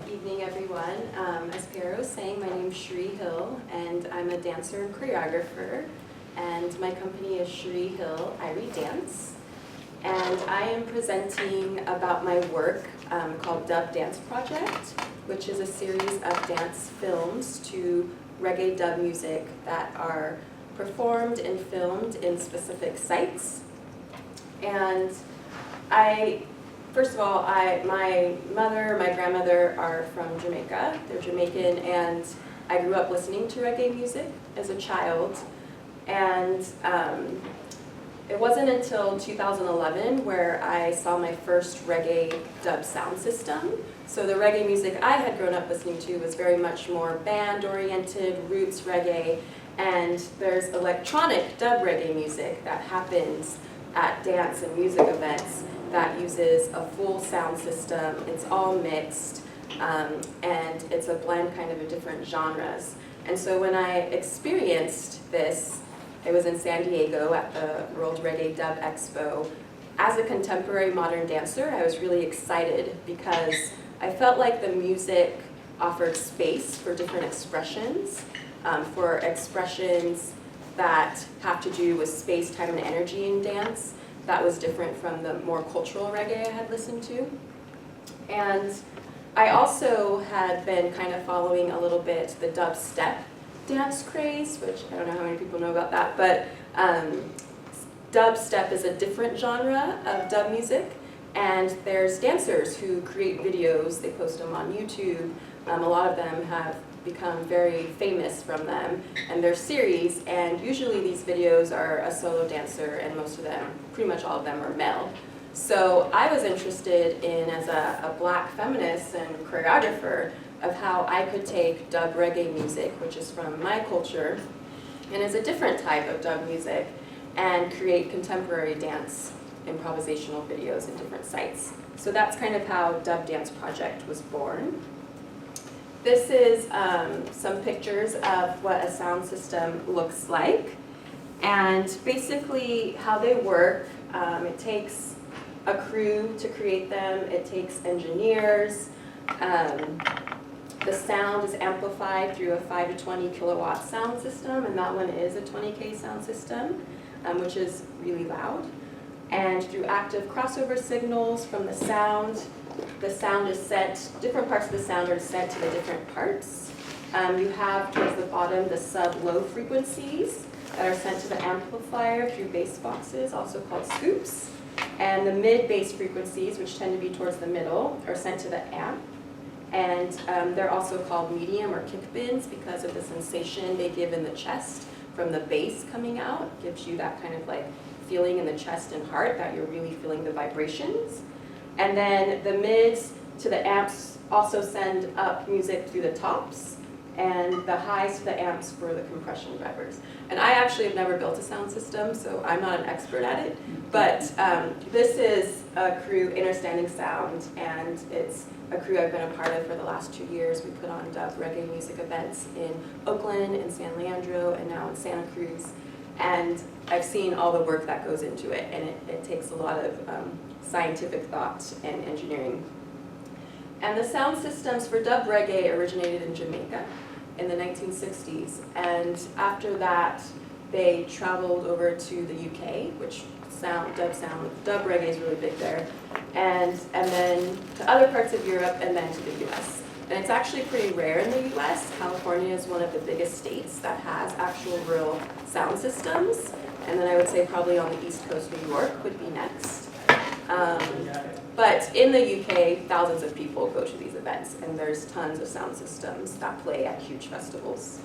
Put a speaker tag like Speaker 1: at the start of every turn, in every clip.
Speaker 1: evening, everyone. As Piero was saying, my name is Cherie Hill, and I'm a dancer and choreographer. And my company is Cherie Hill Irie Dance. And I am presenting about my work called Dub Dance Project, which is a series of dance films to reggae dub music that are performed and filmed in specific sites. And first of all, my mother, my grandmother are from Jamaica. They're Jamaican, and I grew up listening to reggae music as a child. And it wasn't until 2011 where I saw my first reggae dub sound system. So the reggae music I had grown up listening to was very much more band-oriented, roots reggae, and there's electronic dub reggae music that happens at dance and music events that uses a full sound system. It's all mixed, and it's a blend kind of different genres. And so when I experienced this, it was in San Diego at the World Reggae Dub Expo. As a contemporary modern dancer, I was really excited because I felt like the music offered space for different expressions, that have to do with space, time, and energy in dance. That was different from the more cultural reggae I had listened to. And I also had been kind of following a little bit the dubstep dance craze, which I don't know how many people know about that, but dubstep is a different genre of dub music, and there's dancers who create videos, they post them on YouTube. A lot of them have become very famous from them, and they're series, and usually these videos are a solo dancer, and most of them, pretty much all of them, are male. So I was interested in, as a black feminist and choreographer, of how I could take dub reggae music, which is from my culture, and is a different type of dub music, and create contemporary dance improvisational videos in different sites. So that's kind of how Dub Dance Project was born. This is some pictures of what a sound system looks like, and basically how they work. It takes a crew to create them, it takes engineers. The sound is amplified through a 5 to 20 kilowatt sound system, and that one is a 20K sound system, which is really loud. And through active crossover signals from the sound is sent, different parts of the sound are sent to the different parts. You have towards the bottom the sub-low frequencies that are sent to the amplifier through bass boxes, also called scoops. And the mid-bass frequencies, which tend to be towards the middle, are sent to the amp. And they're also called medium or kick bins because of the sensation they give in the chest from the bass coming out. It gives you that kind of like feeling in the chest and heart that you're really feeling the vibrations. And then the mids to the amps also send up music through the tops, and the highs to the amps for the compression drivers. And I actually have never built a sound system, so I'm not an expert at it, but this is a crew, Understanding Sound, and it's a crew I've been a part of for the last 2 years. We put on dub reggae music events in Oakland, in San Leandro, and now in Santa Cruz. And I've seen all the work that goes into it, and it takes a lot of scientific thought and engineering. And the sound systems for dub reggae originated in Jamaica in the 1960s, and after that they traveled over to the UK, which dub reggae is really big there, and then to other parts of Europe, and then to the US. And it's actually pretty rare in the US. California is one of the biggest states that has actual real sound systems, and then I would say probably on the East Coast, New York would be next. But in the UK, thousands of people go to these events, and there's tons of sound systems that play at huge festivals.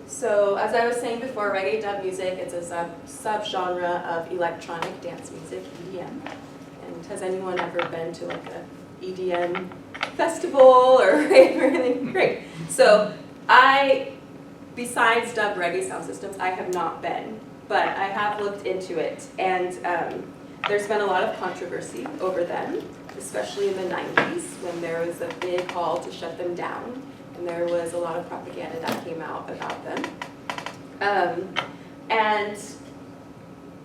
Speaker 1: So, as I was saying before, reggae dub music, it's a subgenre of electronic dance music, EDM. And has anyone ever been to like a EDM festival or rave or anything? Great. So, besides dub reggae sound systems, I have not been, but I have looked into it, and there's been a lot of controversy over them, especially in the 90s when there was a big call to shut them down, and there was a lot of propaganda that came out about them. And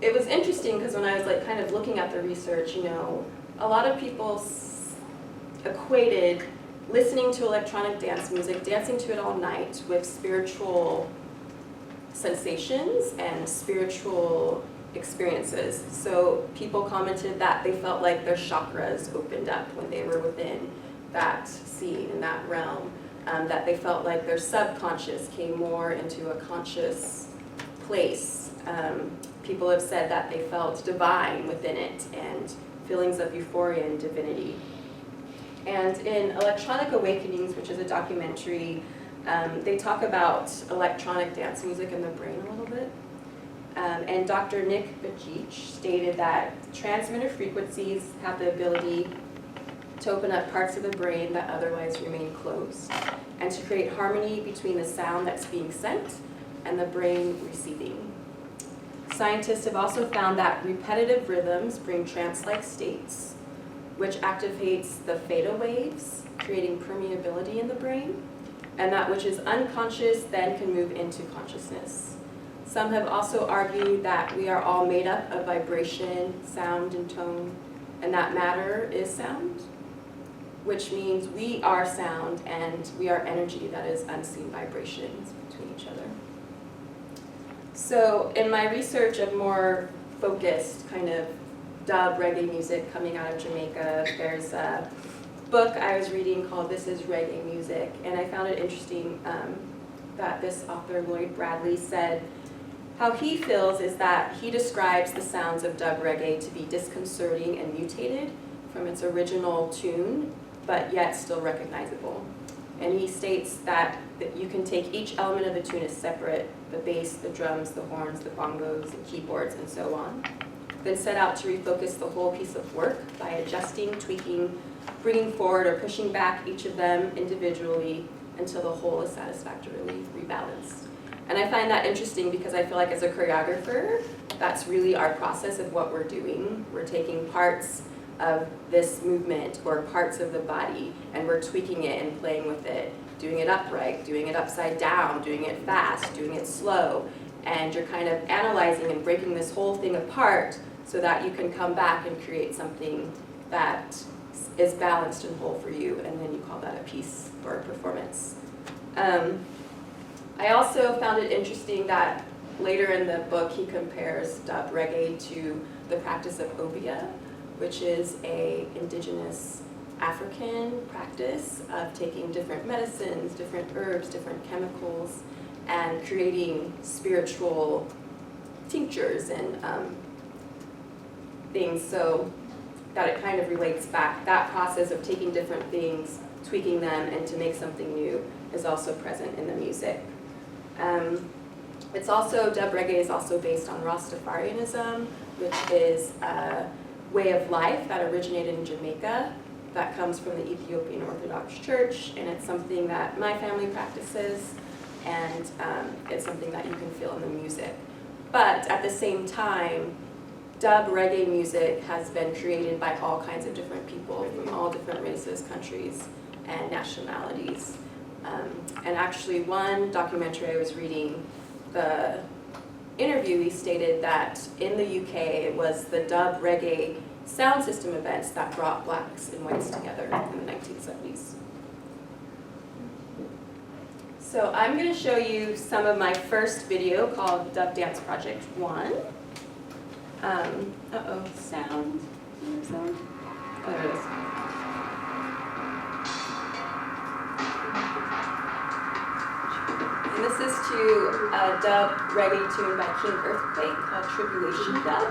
Speaker 1: it was interesting because when I was like kind of looking at the research, you know, a lot of people equated listening to electronic dance music, dancing to it all night, with spiritual sensations and spiritual experiences. So people commented that they felt like their chakras opened up when they were within that scene, in that realm, that they felt like their subconscious came more into a conscious place. People have said that they felt divine within it, and feelings of euphoria and divinity. And in Electronic Awakenings, which is a documentary, they talk about electronic dance music in the brain a little bit. And Dr. Nick Vajich stated that transmitter frequencies have the ability to open up parts of the brain that otherwise remain closed, and to create harmony between the sound that's being sent and the brain receiving. Scientists have also found that repetitive rhythms bring trance-like states, which activates the theta waves, creating permeability in the brain, and that which is unconscious then can move into consciousness. Some have also argued that we are all made up of vibration, sound, and tone, and that matter is sound, which means we are sound and we are energy that is unseen vibrations between each other. So in my research of more focused kind of dub reggae music coming out of Jamaica, there's a book I was reading called This is Reggae Music, and I found it interesting that this author, Lloyd Bradley, said how he feels is that he describes the sounds of dub reggae to be disconcerting and mutated from its original tune, but yet still recognizable. And he states that you can take each element of the tune as separate, the bass, the drums, the horns, the bongos, the keyboards, and so on, then set out to refocus the whole piece of work by adjusting, tweaking, bringing forward or pushing back each of them individually until the whole is satisfactorily rebalanced. And I find that interesting because I feel like as a choreographer, that's really our process of what we're doing. We're taking parts of this movement or parts of the body, and we're tweaking it and playing with it, doing it upright, doing it upside down, doing it fast, doing it slow, and you're kind of analyzing and breaking this whole thing apart so that you can come back and create something that is balanced and whole for you, and then you call that a piece or a performance. I also found it interesting that later in the book he compares dub reggae to the practice of obeah, which is an indigenous African practice of taking different medicines, different herbs, different chemicals, and creating spiritual tinctures and things, so that it kind of relates back. That process of taking different things, tweaking them, and to make something new is also present in the music. It's also, dub reggae is also based on Rastafarianism, which is a way of life that originated in Jamaica that comes from the Ethiopian Orthodox Church, and it's something that my family practices, and it's something that you can feel in the music. But at the same time, dub reggae music has been created by all kinds of different people from all different races, countries, and nationalities. And actually one documentary I was reading, the interviewee stated that in the UK it was the dub reggae sound system events that brought blacks and whites together in the 1970s. So I'm going to show you some of my first video called Dub Dance Project 1. Sound. Sound? Oh, there it is. And this is to a dub reggae tune by King Earthquake called Tribulation Dub.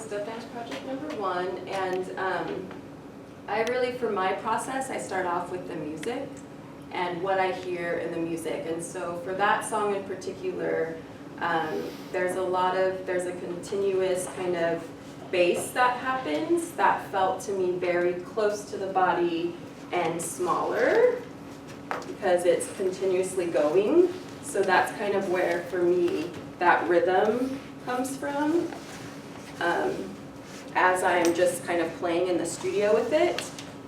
Speaker 1: the dance project number 1, and I really, for my process, I start off with the music and what I hear in the music. And so for that song in particular, there's a continuous kind of bass that happens that felt to me very close to the body and smaller because it's continuously going. So that's kind of where, for me, that rhythm comes from. As I'm just kind of playing in the studio with it.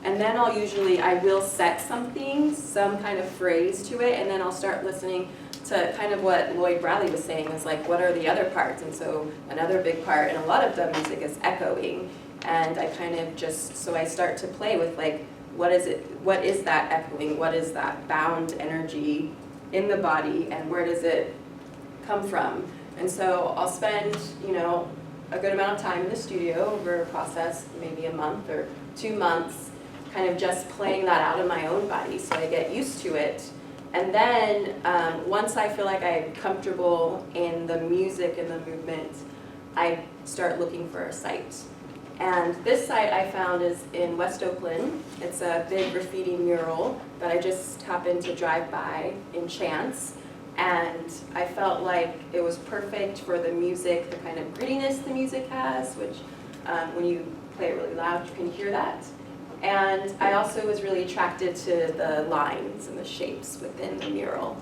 Speaker 1: And then I will set something, some kind of phrase to it, and then I'll start listening to kind of what Lloyd Bradley was saying, is like, what are the other parts? And so another big part in a lot of dub music is echoing. And I kind of so I start to play with like, what is that echoing? What is that bound energy in the body, and where does it come from? And so I'll spend, a good amount of time in the studio over a process, maybe a month or 2 months, kind of just playing that out in my own body so I get used to it. And then once I feel like I'm comfortable in the music and the movement, I start looking for a site. And this site I found is in West Oakland. It's a big graffiti mural that I just happened to drive by in chance. And I felt like it was perfect for the music, the kind of grittiness the music has, which when you play it really loud, you can hear that. And I also was really attracted to the lines and the shapes within the mural.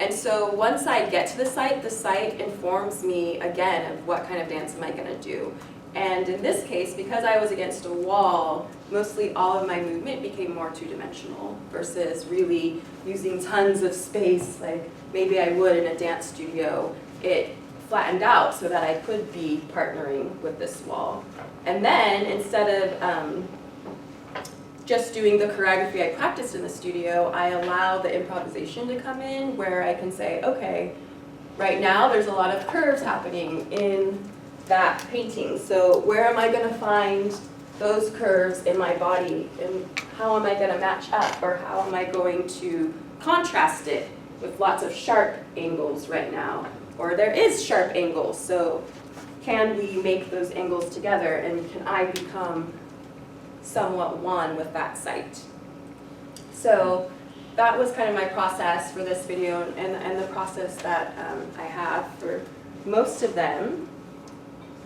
Speaker 1: And so once I get to the site informs me again of what kind of dance am I going to do. And in this case, because I was against a wall, mostly all of my movement became more two-dimensional versus really using tons of space like maybe I would in a dance studio. It flattened out so that I could be partnering with this wall. And then instead of just doing the choreography I practiced in the studio, I allow the improvisation to come in where I can say, okay, right now there's a lot of curves happening in that painting. So where am I going to find those curves in my body, and how am I going to match up, or how am I going to contrast it with lots of sharp angles right now? Or there is sharp angles, so can we make those angles together, and can I become somewhat one with that site? So that was kind of my process for this video, and the process that I have for most of them.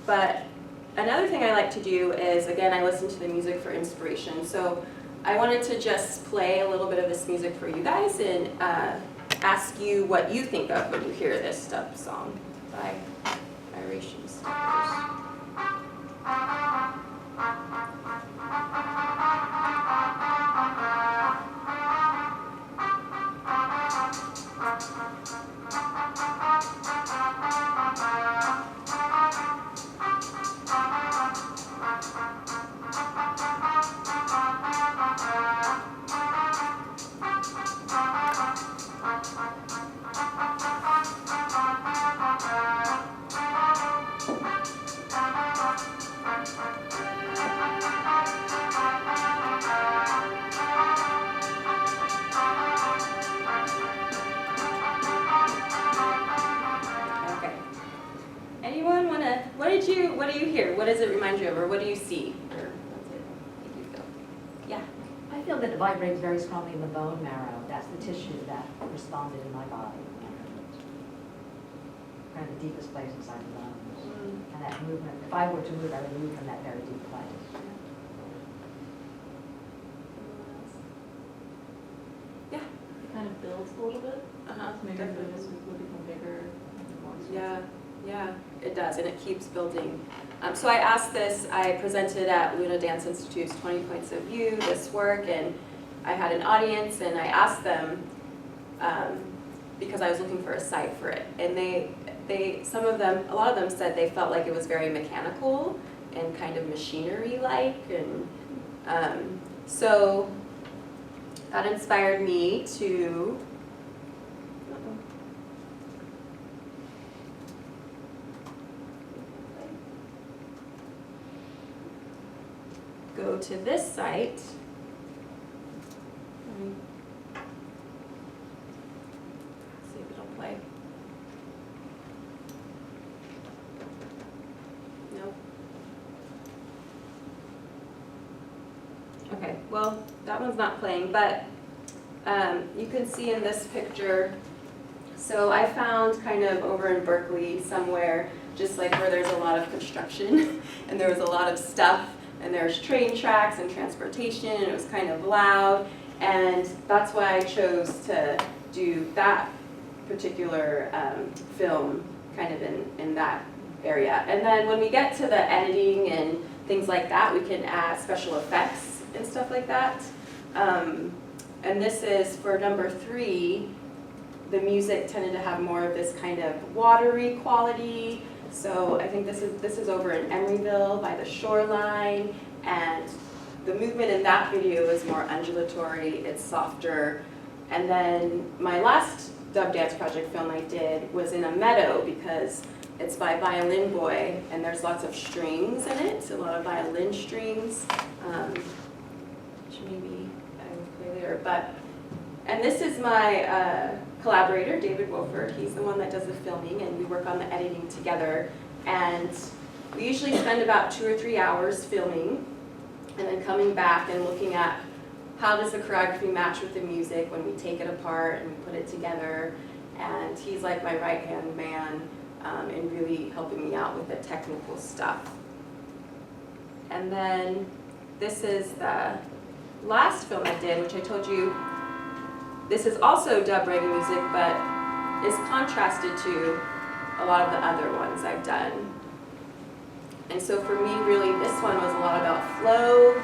Speaker 1: But another thing I like to do is, again, I listen to the music for inspiration. So I wanted to just play a little bit of this music for you guys and ask you what you think of when you hear this dub song by Irish Speakers. What do you hear? What does it remind you of, or what do you see? Or what's it make you feel? Yeah.
Speaker 2: I feel that it vibrates very strongly in the bone marrow. That's the tissue that responded in my body. Kind of the deepest place inside the bones. And that movement, if I were to move, I would move from that very deep place.
Speaker 1: Yeah.
Speaker 3: It kind of builds a little bit. Maybe the business will become bigger.
Speaker 1: Yeah, it does, and it keeps building. So I asked this, I presented at Luna Dance Institute's 20 Points of View, this work, and I had an audience, and I asked them, because I was looking for a site for it, and a lot of them said they felt like it was very mechanical and kind of machinery-like, and so that inspired me to go to this site. See if it'll play. Nope. well, that one's not playing, but you can see in this picture, so I found kind of over in Berkeley somewhere, just like where there's a lot of construction and there was a lot of stuff and there's train tracks and transportation and it was kind of loud, and that's why I chose to do that particular film kind of in that area. And then when we get to the editing and things like that, we can add special effects and stuff like that. And this is for number 3, the music tended to have more of this kind of watery quality. So I think this is over in Emeryville by the shoreline, and the movement in that video is more undulatory, it's softer. And then my last dub dance project film I did was in a meadow because it's by Violin Boy and there's lots of strings in it, a lot of violin strings, which maybe I will play later. And this is my collaborator, David Wolford. He's the one that does the filming and we work on the editing together. And we usually spend about 2 or 3 hours filming and then coming back and looking at how does the choreography match with the music when we take it apart and we put it together. And he's like my right-hand man in really helping me out with the technical stuff. And then this is the last film I did, which I told you, this is also dub reggae music, but is contrasted to a lot of the other ones I've done. And so for me, really, this one was a lot about flow.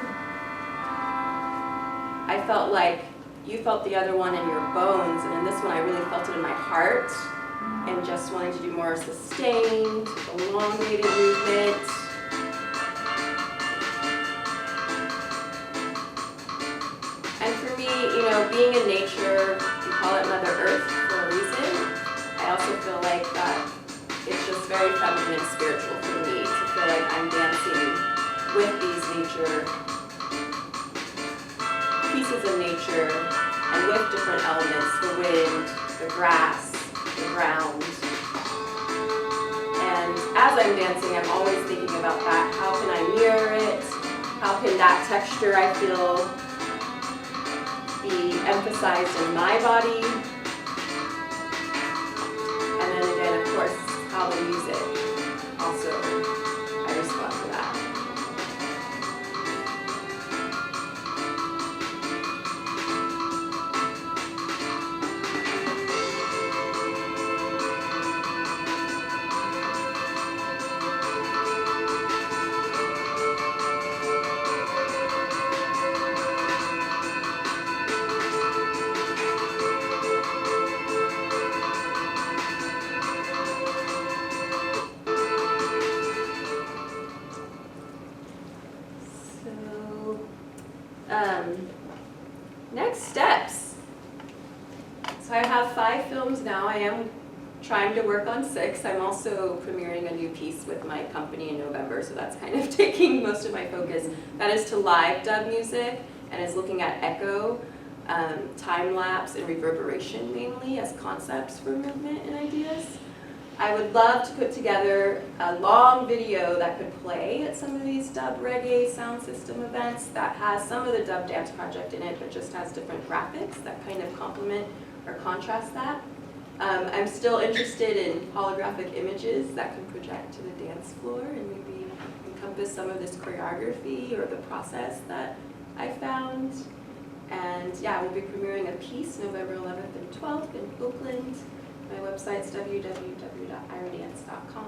Speaker 1: I felt like you felt the other one in your bones, and in this one I really felt it in my heart, and just wanting to do more sustained, elongated movement. And for me, you know, being in nature, we call it Mother Earth for a reason. I also feel like that it's just very feminine and spiritual for me to feel like I'm dancing with these nature pieces of nature and with different elements, the wind, the grass, the ground. And as I'm dancing, I'm always thinking about that. How can I mirror it? How can that texture I feel be emphasized in my body? And then again, of course, how the music also, I respond to that. Next steps. So I have 5 films now. I am trying to work on 6. I'm also premiering a new piece with my company in November, so that's kind of taking most of my focus. That is to live dub music and is looking at echo, time-lapse, and reverberation mainly as concepts for movement and ideas. I would love to put together a long video that could play at some of these dub reggae sound system events that has some of the dub dance project in it, but just has different graphics that kind of complement or contrast that. I'm still interested in holographic images that can project to the dance floor and maybe encompass some of this choreography or the process that I found. And yeah, we'll be premiering a piece November 11th and 12th in Oakland. My website's www.irodance.com.